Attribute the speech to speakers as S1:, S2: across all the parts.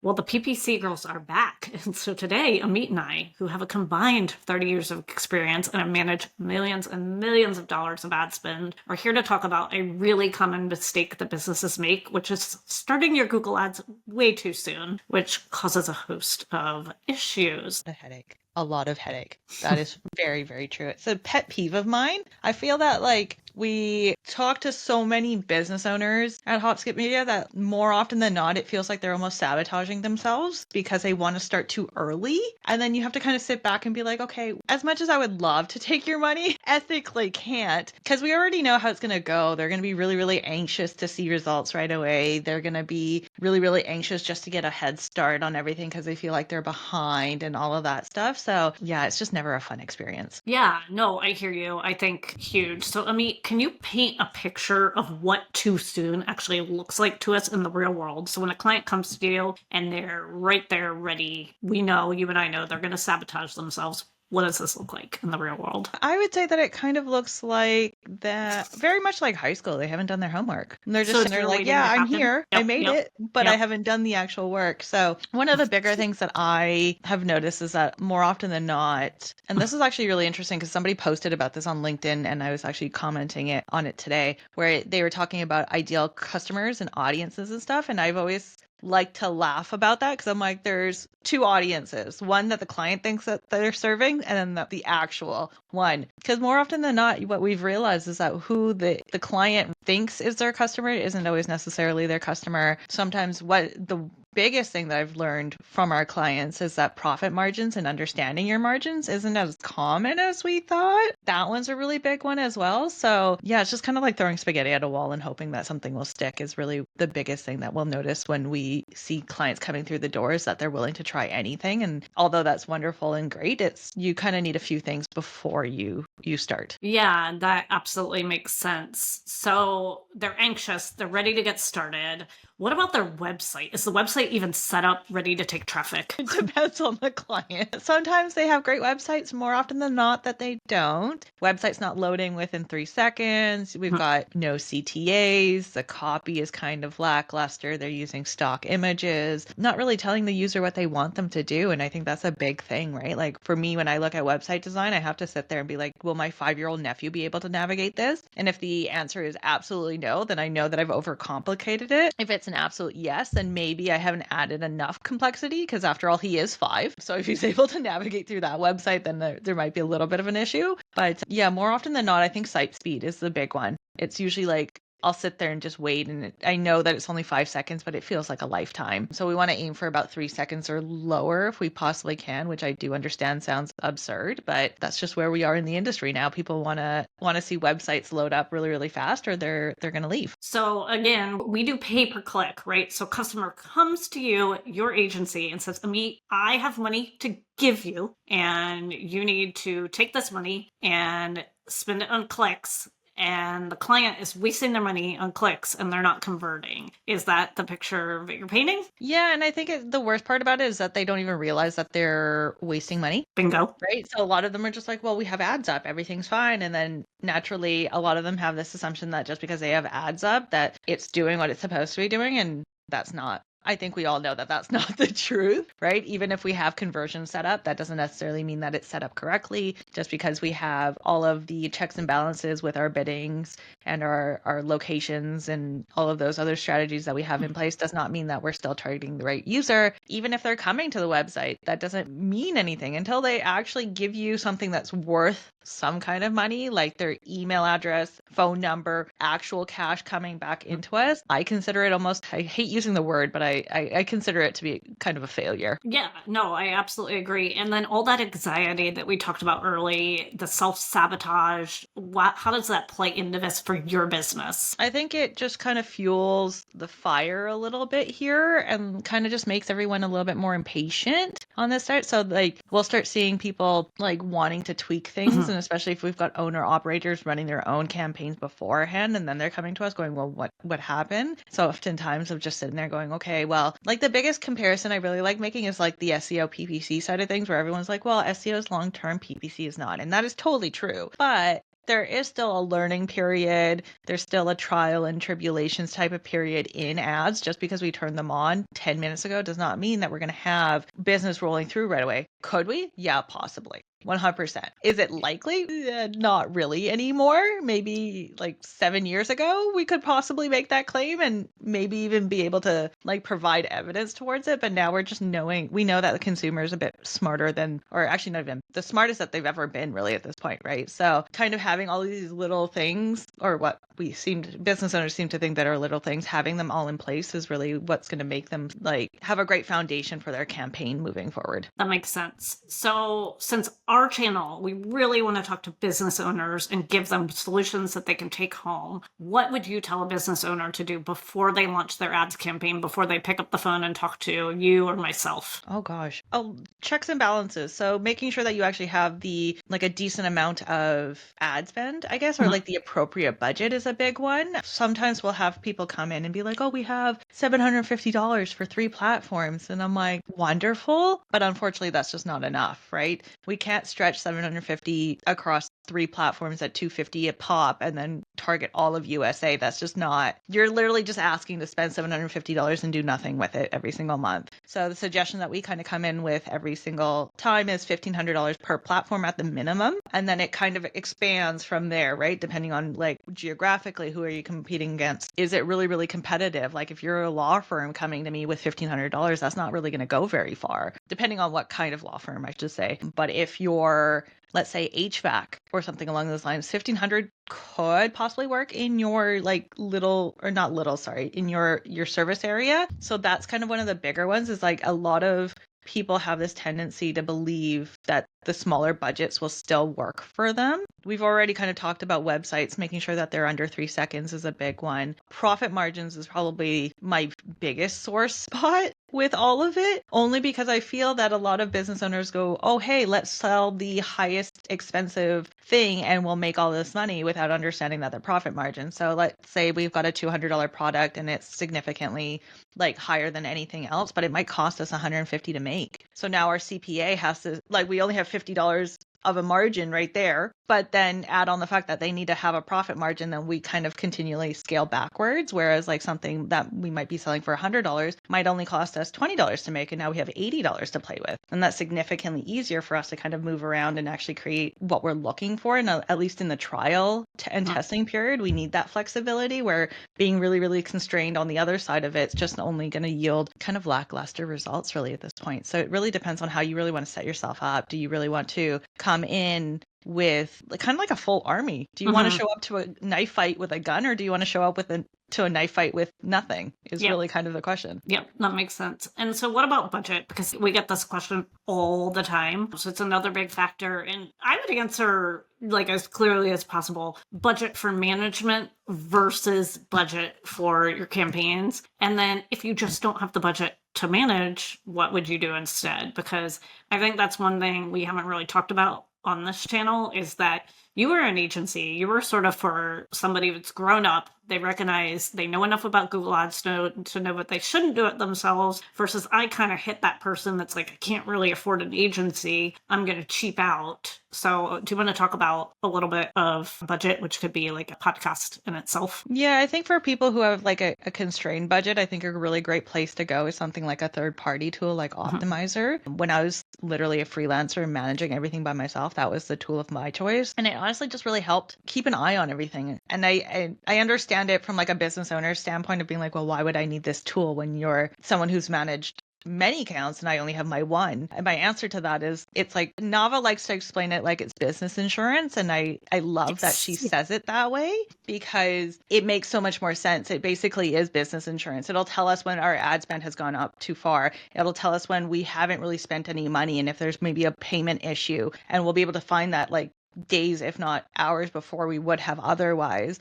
S1: Well, the PPC girls are back. And so today, Amit and I, who have a combined 30 years of experience and have managed millions and millions of dollars of ad spend, are here to talk about a really common mistake that businesses make, which is starting your Google ads way too soon, which causes a host of issues.
S2: A headache. A lot of headache. That is very, very true. It's a pet peeve of mine. I feel that we talk to so many business owners at Hopskip Media that more often than not, it feels like they're almost sabotaging themselves because they want to start too early. And then you have to kind of sit back and be like, okay, as much as I would love to take your money, ethically can't, because we already know how it's going to go. They're going to be really, really anxious to see results right away. They're going to be really, really anxious just to get a head start on everything because they feel like they're behind and all of that stuff. So yeah, it's just never a fun experience.
S1: Yeah, no, I hear you. I think huge. So, Amit, can you paint a picture of what too soon actually looks like to us in the real world? So when a client comes to you and they're right there ready, we know, you and I know, they're going to sabotage themselves. What does this look like in the real world?
S2: I would say that it kind of looks like that, very much like high school. They haven't done their homework. And they're just sitting there like, yeah, I'm here. I made it, but I haven't done the actual work. So one of the bigger things that I have noticed is that more often than not, and this is actually really interesting because somebody posted about this on LinkedIn and I was actually commenting on it today, where they were talking about ideal customers and audiences and stuff. And I've always like to laugh about that because I'm like, there's two audiences, one that the client thinks that they're serving and then the actual one. Because more often than not, what we've realized is that who the client thinks is their customer isn't always necessarily their customer. Sometimes what the biggest thing that I've learned from our clients is that profit margins and understanding your margins isn't as common as we thought. That one's a really big one as well. So yeah, it's just kind of like throwing spaghetti at a wall and hoping that something will stick is really the biggest thing that we'll notice when we see clients coming through the doors, that they're willing to try anything. And although that's wonderful and great, it's you kind of need a few things before you start.
S1: Yeah, that absolutely makes sense. So they're anxious, they're ready to get started. What about their website? Is the website even set up ready to take traffic?
S2: It depends on the client. Sometimes they have great websites, more often than not that they don't. Website's not loading within 3 seconds. We've got no CTAs. The copy is kind of lackluster. They're using stock images, not really telling the user what they want them to do. And I think that's a big thing, right? Like for me, when I look at website design, I have to sit there and be like, will my 5-year-old nephew be able to navigate this? And if the answer is absolutely no, then I know that I've overcomplicated it. If it's an absolute yes, then maybe I haven't added enough complexity because after all, he is 5. So if he's able to navigate through that website, then there might be a little bit of an issue. But yeah, more often than not, I think site speed is the big one. It's usually like I'll sit there and just wait. And I know that it's only 5 seconds, but it feels like a lifetime. So we want to aim for about 3 seconds or lower if we possibly can, which I do understand sounds absurd, but that's just where we are in the industry now. People want to see websites load up really, really fast or they're going to leave.
S1: So again, we do pay per click, right? So customer comes to you, your agency, and says, Amit, I have money to give you, and you need to take this money and spend it on clicks. And the client is wasting their money on clicks and they're not converting. Is that the picture that you're painting?
S2: Yeah, and I think the worst part about it is that they don't even realize that they're wasting money.
S1: Bingo.
S2: Right? So a lot of them are just like, well, we have ads up, everything's fine. And then naturally, a lot of them have this assumption that just because they have ads up, that it's doing what it's supposed to be doing. And that's not. I think we all know that that's not the truth, right? Even if we have conversion set up, that doesn't necessarily mean that it's set up correctly. Just because we have all of the checks and balances with our biddings and our locations and all of those other strategies that we have in place does not mean that we're still targeting the right user. Even if they're coming to the website, that doesn't mean anything until they actually give you something that's worth some kind of money, like their email address, phone number, actual cash coming back into us. I consider it almost, I hate using the word, but I consider it to be kind of a failure.
S1: Yeah, no, I absolutely agree. And then all that anxiety that we talked about early, the self-sabotage, how does that play into this for your business?
S2: I think it just kind of fuels the fire a little bit here and kind of just makes everyone a little bit more impatient on this side. So like we'll start seeing people like wanting to tweak things. And especially if we've got owner operators running their own campaigns beforehand, and then they're coming to us going, well, what happened? So oftentimes I'm just sitting there going, okay, well, like the biggest comparison I really like making is like the SEO PPC side of things, where everyone's like, well, SEO is long-term, PPC is not. And that is totally true. But there is still a learning period. There's still a trial and tribulations type of period in ads. Just because we turned them on 10 minutes ago does not mean that we're going to have business rolling through right away. Could we? Yeah, possibly. 100%. Is it likely? Not really anymore. Maybe like 7 years ago, we could possibly make that claim and maybe even be able to like provide evidence towards it. But now we're just we know that the consumer is a bit smarter than, or actually not even the smartest that they've ever been really at this point, right? So kind of having all these little things, or what business owners seem to think that are little things, having them all in place is really what's going to make them like have a great foundation for their campaign moving forward.
S1: That makes sense. So since our channel, we really want to talk to business owners and give them solutions that they can take home. What would you tell a business owner to do before they launch their ads campaign, before they pick up the phone and talk to you or myself?
S2: Oh gosh. Oh, checks and balances. So making sure that you actually have like a decent amount of ad spend, I guess, or like the appropriate budget is a big one. Sometimes we'll have people come in and be like, oh, we have $750 for 3 platforms. And I'm like, wonderful. But unfortunately, that's just not enough, right? We can't stretch $750 across 3 platforms at $250 a pop and then target all of USA. That's just not, you're literally just asking to spend $750 and do nothing with it every single month. So the suggestion that we kind of come in with every single time is $1,500 per platform at the minimum. And then it kind of expands from there, right? Depending on like geographically, who are you competing against? Is it really, really competitive? Like if you're a law firm coming to me with $1,500, that's not really going to go very far, depending on what kind of law firm, I should say. But if you're, let's say, HVAC or something along those lines, $1,500 could possibly work in your like in your service area. So that's kind of one of the bigger ones, is like a lot of people have this tendency to believe that the smaller budgets will still work for them. We've already kind of talked about websites, making sure that they're under 3 seconds is a big one. Profit margins is probably my biggest sore spot with all of it, only because I feel that a lot of business owners go, oh, hey, let's sell the highest expensive thing and we'll make all this money, without understanding that the profit margin. So let's say we've got a $200 product and it's significantly like higher than anything else, but it might cost us $150 to make. So now our CPA has to, like, we only have $50 of a margin right there, but then add on the fact that they need to have a profit margin, then we kind of continually scale backwards. Whereas like something that we might be selling for $100 might only cost us $20 to make, and now we have $80 to play with. And that's significantly easier for us to kind of move around and actually create what we're looking for. And at least in the trial and testing period, we need that flexibility, where being really, really constrained on the other side of it's just only going to yield kind of lackluster results really at this point. So it really depends on how you really want to set yourself up. Do you really want to come in with kind of like a full army? Do you want to show up to a knife fight with a gun, or do you want to show up to a knife fight with nothing is really kind of the question.
S1: Yep, that makes sense. And so what about budget? Because we get this question all the time. So it's another big factor. And I would answer like as clearly as possible, budget for management versus budget for your campaigns. And then if you just don't have the budget to manage, what would you do instead? Because I think that's one thing we haven't really talked about on this channel, is that you were an agency. You were sort of for somebody that's grown up. They recognize, they know enough about Google Ads to know what they shouldn't do it themselves, versus I kind of hit that person that's like, I can't really afford an agency. I'm going to cheap out. So do you want to talk about a little bit of budget, which could be like a podcast in itself?
S2: Yeah, I think for people who have like a constrained budget, I think a really great place to go is something like a third-party tool like Optimizer. When I was literally a freelancer managing everything by myself, that was the tool of my choice. And it honestly just really helped keep an eye on everything. And I understand it from like a business owner standpoint of being like, well, why would I need this tool when you're someone who's managed many accounts and I only have my one? And my answer to that is, it's like Nava likes to explain it like it's business insurance. And I love that she says it that way, because it makes so much more sense. It basically is business insurance. It'll tell us when our ad spend has gone up too far. It'll tell us when we haven't really spent any money and if there's maybe a payment issue, and we'll be able to find that like days, if not hours, before we would have otherwise.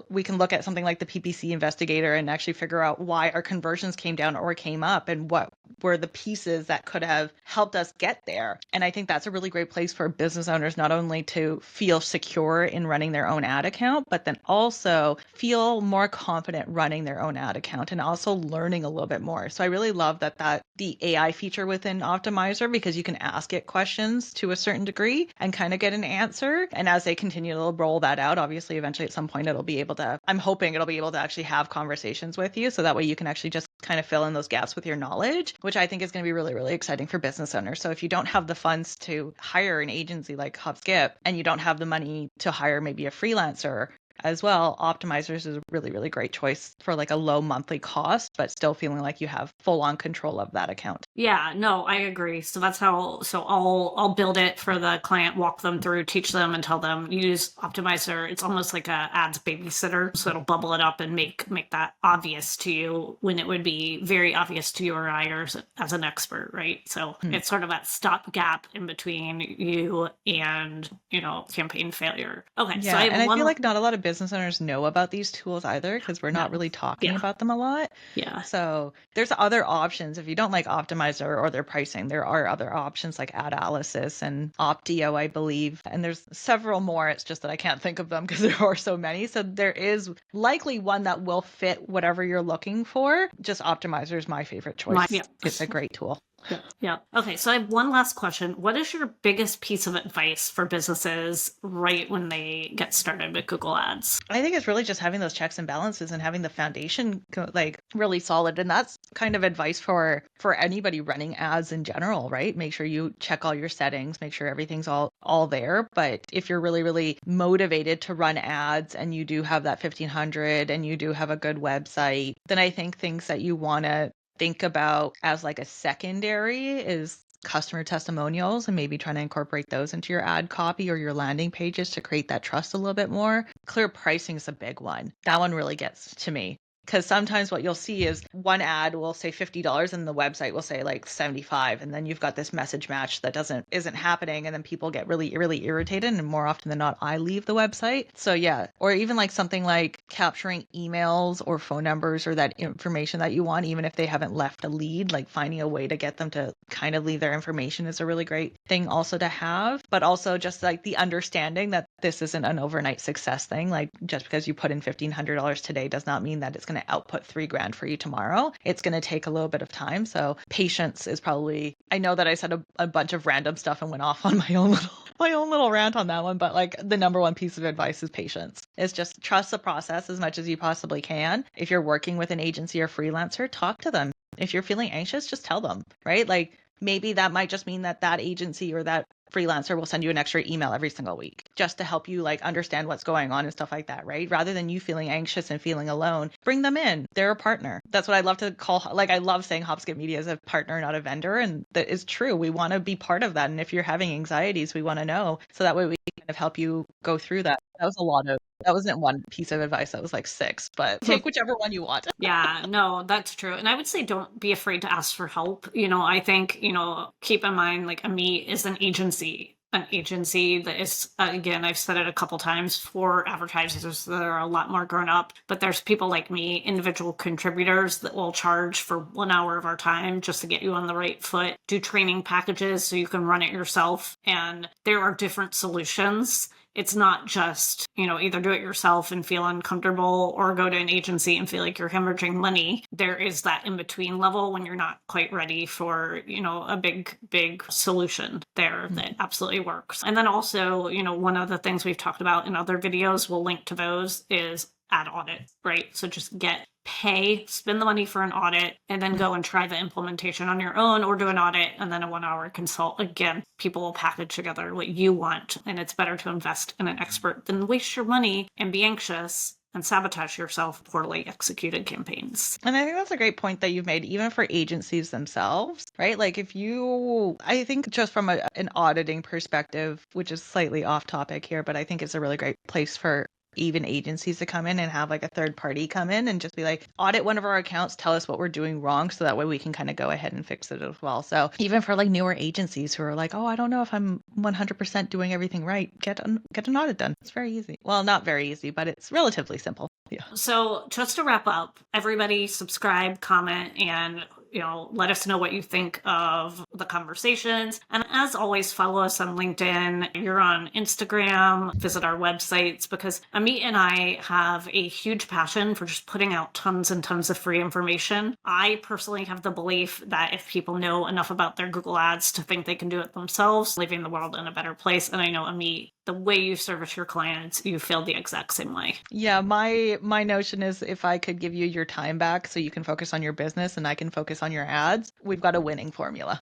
S2: We can look at something like the PPC investigator and actually figure out why our conversions came down or came up, and what were the pieces that could have helped us get there. And I think that's a really great place for business owners, not only to feel secure in running their own ad account, but then also feel more confident running their own ad account and also learning a little bit more. So I really love that the AI feature within Optimizer, because you can ask it questions to a certain degree and kind of get an answer freelancer. And as they continue to roll that out, obviously, eventually at some point, I'm hoping it'll be able to actually have conversations with you. So that way you can actually just kind of fill in those gaps with your knowledge, which I think is going to be really, really exciting for business owners. So if you don't have the funds to hire an agency like HubSkip and you don't have the money to hire maybe a freelancer as well, Optimizers is a really, really great choice for like a low monthly cost, but still feeling like you have full on control of that account.
S1: Yeah, no, I agree. So that's how, so I'll build it for the client, walk them through, teach them and tell them use Optimizer. It's almost like a ads babysitter. So it'll bubble it up and make that obvious to you when it would be very obvious to you or I or as an expert, right? So it's sort of that stopgap in between you and, campaign failure. Okay.
S2: Yeah, so I feel like not a lot of business owners know about these tools either because we're not really talking about them a lot.
S1: Yeah.
S2: So there's other options. If you don't like Optimizer or their pricing, there are other options like Analysis and Optio, I believe. And there's several more. It's just that I can't think of them because there are so many. So there is likely one that will fit whatever you're looking for. Just Optimizer is my favorite choice. It's a great tool.
S1: Yeah. Okay. So I have one last question. What is your biggest piece of advice for businesses right when they get started with Google Ads?
S2: I think it's really just having those checks and balances and having the foundation like really solid. And that's kind of advice for anybody running ads in general, right? Make sure you check all your settings, make sure everything's all there. But if you're really, really motivated to run ads and you do have that 1500 and you do have a good website, then I think things that you want to think about as like a secondary is customer testimonials and maybe trying to incorporate those into your ad copy or your landing pages to create that trust a little bit more. Clear pricing is a big one. That one really gets to me. Because sometimes what you'll see is one ad will say $50 and the website will say like 75, and then you've got this message match that isn't happening, and then people get really, really irritated, and more often than not, I leave the website. So yeah, or even like something like capturing emails or phone numbers or that information that you want, even if they haven't left a lead, like finding a way to get them to kind of leave their information is a really great thing also to have. But also just like the understanding that this isn't an overnight success thing. Like just because you put in $1,500 today does not mean that it's going to output $3,000 for you tomorrow. It's going to take a little bit of time. So patience is probably, I know that I said a bunch of random stuff and went off on my own little rant on that one, but like the number one piece of advice is patience. It's just trust the process as much as you possibly can. If you're working with an agency or freelancer, talk to them. If you're feeling anxious, just tell them, right? Like maybe that might just mean that agency or that freelancer will send you an extra email every single week just to help you like understand what's going on and stuff like that, right? Rather than you feeling anxious and feeling alone, bring them in. They're a partner. That's what I love to call, like I love saying HubSkip Media is a partner, not a vendor. And that is true. We want to be part of that. And if you're having anxieties, we want to know. So that way we can kind of help you go through that. That wasn't one piece of advice. That was like 6, but take whichever one you want.
S1: Yeah, no, that's true. And I would say don't be afraid to ask for help. I think, keep in mind like Amit is an agency that is, again, I've said it a couple times, for advertisers that are a lot more grown up, but there's people like me, individual contributors that will charge for 1 hour of our time just to get you on the right foot, do training packages so you can run it yourself. And there are different solutions. It's not just, either do it yourself and feel uncomfortable or go to an agency and feel like you're hemorrhaging money. There is that in-between level when you're not quite ready for, a big solution there that absolutely works. And then also, one of the things we've talked about in other videos, we'll link to those, is ad audit, right? So just spend the money for an audit and then go and try the implementation on your own, or do an audit and then a 1-hour consult. Again, people will package together what you want, and it's better to invest in an expert than waste your money and be anxious and sabotage yourself poorly executed campaigns.
S2: And I think that's a great point that you've made, even for agencies themselves, right? Like I think just from an auditing perspective, which is slightly off topic here, but I think it's a really great place for even agencies to come in and have like a third party come in and just be like, audit one of our accounts, tell us what we're doing wrong, so that way we can kind of go ahead and fix it as well. So even for like newer agencies who are like, oh, I don't know if I'm 100% doing everything right, get an audit done. It's very easy. Well, not very easy, but it's relatively simple. Yeah.
S1: So just to wrap up, everybody subscribe, comment, and let us know what you think of the conversations. And as always, follow us on LinkedIn. You're on Instagram, visit our websites, because Amit and I have a huge passion for just putting out tons and tons of free information. I personally have the belief that if people know enough about their Google Ads to think they can do it themselves, leaving the world in a better place. And I know Amit the way you service your clients, you feel the exact same way.
S2: Yeah, my notion is if I could give you your time back so you can focus on your business and I can focus on your ads, we've got a winning formula.